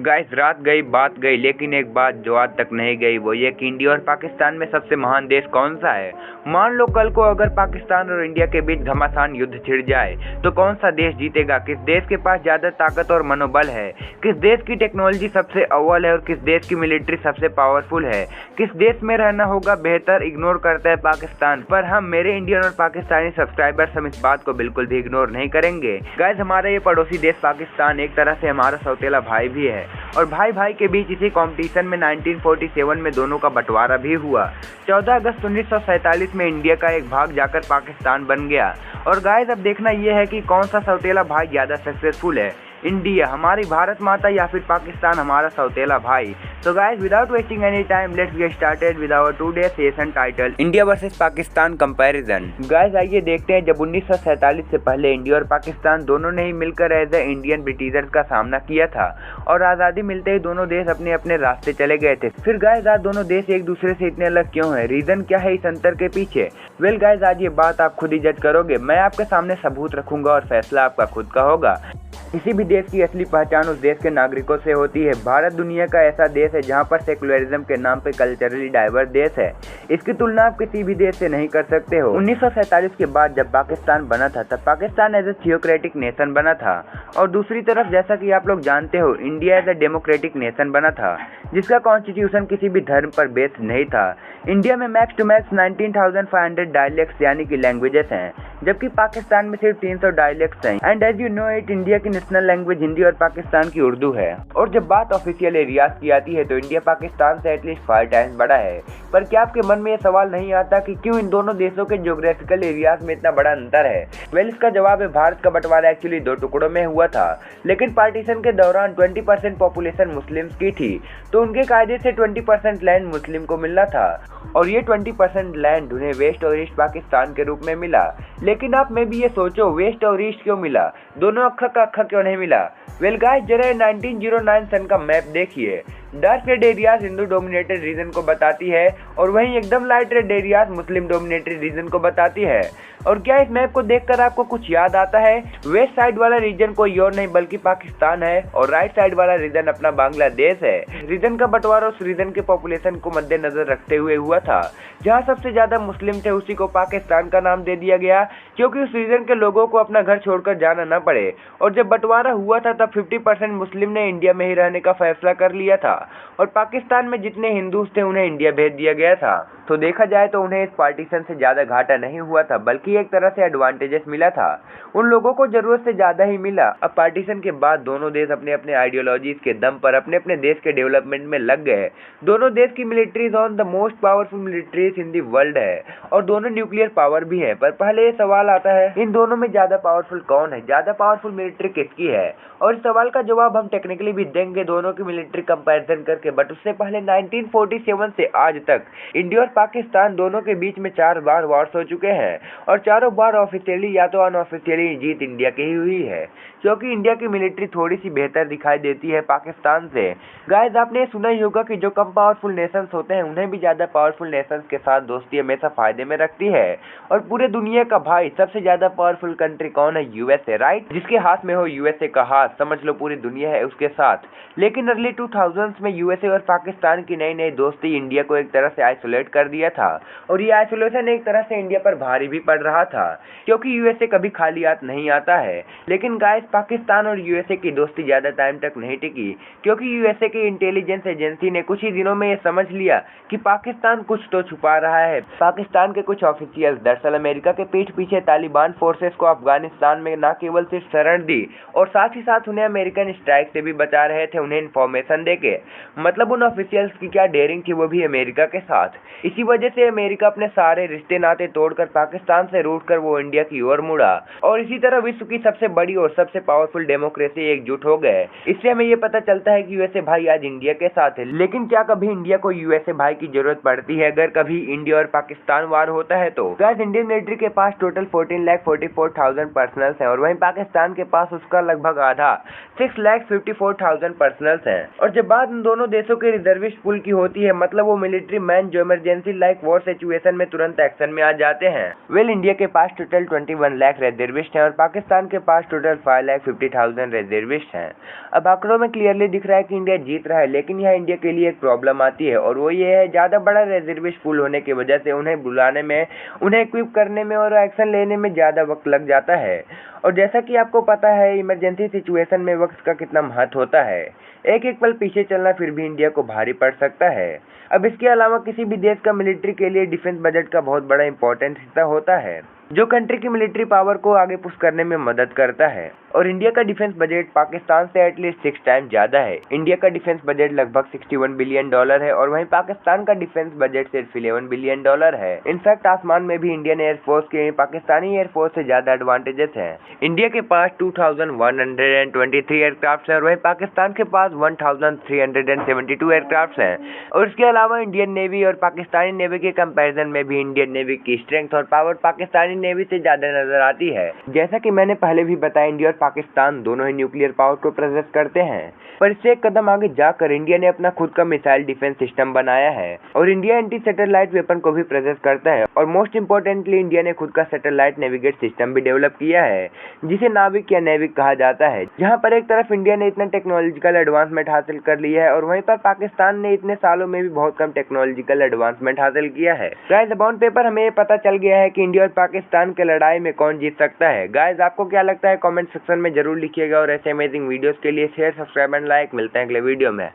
Guys रात गई बात गई, लेकिन एक बात जो आज तक नहीं गई वो ये कि इंडिया और पाकिस्तान में सबसे महान देश कौन सा है। मान लो कल को अगर पाकिस्तान और इंडिया के बीच घमासान युद्ध छिड़ जाए तो कौन सा देश जीतेगा। किस देश के पास ज्यादा ताकत और मनोबल है, किस देश की टेक्नोलॉजी सबसे अव्वल है और किस देश की मिलिट्री सबसे पावरफुल है, किस देश में रहना होगा बेहतर। इग्नोर करता है पाकिस्तान, पर हम मेरे इंडियन और पाकिस्तानी सब्सक्राइबर्स हम इस बात को बिल्कुल भी इग्नोर नहीं करेंगे। गाइस हमारा ये पड़ोसी देश पाकिस्तान एक तरह से हमारा सौतेला भाई भी है और भाई भाई के बीच इसी कंपटीशन में 1947 में दोनों का बंटवारा भी हुआ। 14 अगस्त 1947 में इंडिया का एक भाग जाकर पाकिस्तान बन गया। और गाइस अब देखना यह है कि कौन सा सौतेला भाई ज़्यादा सक्सेसफुल है, इंडिया हमारी भारत माता या फिर पाकिस्तान हमारा सौतेला भाई। तो guys without wasting any time let's get started with our today session title India versus Pakistan comparison. Guys आइए देखते हैं, जब 1947 से पहले इंडिया और पाकिस्तान दोनों ने ही मिलकर एज ए इंडियन ब्रिटिशर्स का सामना किया था और आज़ादी मिलते ही दोनों देश अपने अपने रास्ते चले गए थे। फिर गाइस आज दोनों देश एक दूसरे से इतने अलग क्यों है, रीजन क्या है इस अंतर के पीछे। वेल गाइस आज ये बात आप खुद ही जज करोगे, मैं आपके सामने सबूत रखूंगा और फैसला आपका खुद का होगा। किसी भी देश की असली पहचान उस देश के नागरिकों से होती है। भारत दुनिया का ऐसा देश है जहां पर सेकुलरिज्म के नाम पे कल्चरली डाइवर्स देश है। इसकी तुलना आप किसी भी देश से नहीं कर सकते हो। 1947 के बाद जब पाकिस्तान बना था तब Pakistan as a theocratic nation बना था और दूसरी तरफ जैसा कि आप लोग जानते हो India as a democratic nation बना था जिसका कॉन्स्टिट्यूशन किसी भी धर्म पर बेस्ड नहीं था। इंडिया में मैक्स टू मैक्स 19,500 डायलेक्ट्स यानी कि लैंग्वेजेस हैं, जबकि पाकिस्तान में सिर्फ 300 डायलेक्ट्स हैं। And as you know it India की नेशनल लैंग्वेज हिंदी और पाकिस्तान की उर्दू है। और जब बात ऑफिशियल एरियाज की आती है तो इंडिया पाकिस्तान से एटलीस्ट 5 टाइम्स बड़ा है। पर क्या आपके मन में ये सवाल नहीं आता कि क्यों इन दोनों देशों के ज्योग्राफिकल एरियाज में इतना बड़ा अंतर है। वेल इसका जवाब है, भारत का बंटवारा एक्चुअली 2 टुकड़ों में हुआ था, लेकिन पार्टीशन के दौरान 20% पॉपुलेशन मुस्लिम्स की थी तो उनके कायदे से 20% लैंड मुस्लिम को मिलना था और ये 20% लैंड उन्हें वेस्ट और ईस्ट पाकिस्तान के रूप में मिला। लेकिन आप में भी ये सोचो वेस्ट और ईस्ट क्यों मिला, दोनों अक्खा का अक्खा क्यों नहीं मिला। वेल गाइस जरा 1909 सन का मैप देखिए। Dark red areas Hindu dominated region को बताती है और वहीं एकदम light red areas Muslim dominated region को बताती है। और क्या इस मैप को देखकर आपको कुछ याद आता है? वेस्ट साइड वाला रीजन कोई और नहीं बल्कि पाकिस्तान है और राइट साइड वाला रीजन अपना बांग्लादेश है। रीजन का बंटवारा उस रीजन के पॉपुलेशन को मद्देनजर रखते हुए हुआ था। जहां सबसे ज्यादा मुस्लिम थे उसी को पाकिस्तान का नाम दे दिया गया क्योंकि उस रीजन के लोगों को अपना घर छोड़कर जाना न पड़े। और जब बंटवारा हुआ था तब 50% मुस्लिम ने इंडिया में ही रहने का फैसला कर लिया था और पाकिस्तान में जितने हिंदूज थे उन्हें इंडिया भेज दिया गया था। तो देखा जाए तो उन्हें इस पार्टीशन से ज्यादा घाटा नहीं हुआ था बल्कि एक तरह से एडवांटेजेस मिला था। उन लोगों को जरूरत से ज्यादा ही मिला। अब पार्टीशन के बाद दोनों देश अपने अपने आइडियोलॉजीज के दम पर अपने अपने देश के डेवलपमेंट में लग गए। दोनों देश की militaries on the most powerful militaries in the world है और दोनों न्यूक्लियर पावर भी है। पर पहले ये सवाल आता है इन दोनों में ज्यादा पावरफुल कौन है, ज्यादा पावरफुल मिलिट्री किसकी है। और इस सवाल का जवाब हम टेक्निकली भी देंगे दोनों की मिलिट्री कंपैरिजन करके। बट उससे पहले 1947 से आज तक इंडिया और पाकिस्तान दोनों के बीच में 4 बार वॉर्स हो चुके हैं और चारों बार ऑफिशियली या तो अनऑफिशियली जीत इंडिया की ही हुई है क्योंकि इंडिया की मिलिट्री थोड़ी सी बेहतर दिखाई देती है पाकिस्तान से। गाइस आपने सुना ही होगा कि जो कम पावरफुल नेशंस होते हैं उन्हें भी ज्यादा पावरफुल नेशंस के साथ दोस्ती हमेशा फायदे में रखती है। और पूरे दुनिया का भाई सबसे ज्यादा पावरफुल कंट्री कौन है? USA, right. जिसके हाथ में हो यूएसए का हाथ समझ लो पूरी दुनिया है उसके साथ। लेकिन अर्ली 2000s में यूएसए और पाकिस्तान की नई नई दोस्ती इंडिया को एक तरह से आइसोलेट कर दिया था और ये आइसोलेशन एक तरह से इंडिया पर भारी भी पड़ रहा था क्योंकि यूएसए कभी खाली हाथ नहीं आता है। लेकिन गाइस पाकिस्तान और यूएसए की दोस्ती ज्यादा टाइम तक नहीं टिकी क्योंकि यूएसए की इंटेलिजेंस एजेंसी ने कुछ ही दिनों में ये समझ लिया कि पाकिस्तान कुछ तो छुपा रहा है। पाकिस्तान के कुछ ऑफिशियल्स दरअसल अमेरिका के पीठ पीछे तालिबान फोर्सेस को अफगानिस्तान में न केवल सिर्फ शरण दी और साथ ही साथ उन्हें अमेरिकन स्ट्राइक से भी बचा रहे थे उन्हें इन्फॉर्मेशन देके। मतलब उन ऑफिशियल्स की क्या डेयरिंग थी, वो भी अमेरिका के साथ। इसी वजह से अमेरिका अपने सारे रिश्ते नाते तोड़कर पाकिस्तान से रूट कर वो इंडिया की ओर मुड़ा और इसी तरह विश्व की सबसे बड़ी और सबसे पावरफुल डेमोक्रेसी एकजुट हो गए। इससे हमें ये पता चलता है कि यूएसए भाई आज इंडिया के साथ है। लेकिन क्या कभी इंडिया को यूएसए भाई की जरूरत पड़ती है अगर कभी इंडिया और पाकिस्तान वार होता है तो? गाइस इंडियन मिलिट्री के पास टोटल 14,44,000 पर्सनल्स हैं और वहीं पाकिस्तान के पास उसका लगभग आधा 6,54,000 पर्सनल्स हैं। और जब बात उन दोनों देशों के रिजर्विस्ट पुल की होती है, मतलब वो मिलिट्री मैन जो इमरजेंसी लाइक वॉर सिचुएशन में तुरंत एक्शन में आ जाते हैं। इंडिया के पास टोटल 21 लाख रिजर्विस्ट हैं और पाकिस्तान के पास टोटल 5,50,000 रिजर्विस्ट हैं। अब आंकड़ों में क्लियरली दिख रहा है कि इंडिया जीत रहा है, लेकिन यहाँ इंडिया के लिए एक प्रॉब्लम आती है और वो ये है, ज़्यादा बड़ा रिजर्विस्ट पुल होने की वजह से उन्हें बुलाने में, उन्हें इक्विप करने में और एक्शन लेने में ज़्यादा वक्त लग जाता है। और जैसा कि आपको पता है, इमरजेंसी सिचुएशन में वक्त का कितना महत्व होता है। एक एक पल पीछे चलना फिर भी इंडिया को भारी पड़ सकता है। अब इसके अलावा किसी भी देश का मिलिट्री के लिए डिफेंस बजट का बहुत बड़ा इंपॉर्टेंट हिस्सा होता है, जो कंट्री की मिलिट्री पावर को आगे पुश करने में मदद करता है। और इंडिया का डिफेंस बजट पाकिस्तान से एटलीस्ट 6 टाइम ज़्यादा है। इंडिया का डिफेंस बजट लगभग $61 बिलियन है और वहीं पाकिस्तान का डिफेंस बजट सिर्फ $11 बिलियन है। इनफैक्ट आसमान में भी इंडियन एयरफोर्स के पाकिस्तानी एयरफोर्स से ज़्यादा एडवांटेजेस हैं। इंडिया के पास 2123 एयरक्राफ्ट हैं और वहीं पाकिस्तान के पास 1372 एयरक्राफ्ट हैं। और इसके अलावा इंडियन नेवी और पाकिस्तानी नेवी के कंपैरिजन में भी इंडियन नेवी की स्ट्रेंथ और पावर पाकिस्तानी नेवी से ज़्यादा नजर आती है। जैसा कि मैंने पहले भी बताया, इंडिया और पाकिस्तान दोनों ही न्यूक्लियर पावर को प्रोसेस करते हैं, पर इससे एक कदम आगे जाकर इंडिया ने अपना खुद का मिसाइल डिफेंस सिस्टम बनाया है और इंडिया एंटी सैटेलाइट वेपन को भी प्रोसेस करता है। और मोस्ट इंपोर्टेंटली, इंडिया ने खुद का सैटेलाइट नेविगेट सिस्टम भी डेवलप किया है, जिसे नाविक या नेविक कहा जाता है। जहां पर एक तरफ इंडिया ने इतना टेक्नोलॉजिकल एडवांसमेंट हासिल कर लिया है और वहीं पर पाकिस्तान ने इतने सालों में भी बहुत कम टेक्नोलॉजिकल एडवांसमेंट हासिल किया है। गाइस, अब ऑन पेपर हमें ये पता चल गया है कि इंडिया और पाकिस्तान की लड़ाई में कौन जीत सकता है। गाइस, आपको क्या लगता है कमेंट सेक्शन में जरूर लिखिएगा और ऐसे अमेजिंग वीडियोस के लिए शेयर, सब्सक्राइब एंड लाइक। मिलते हैं अगले वीडियो में।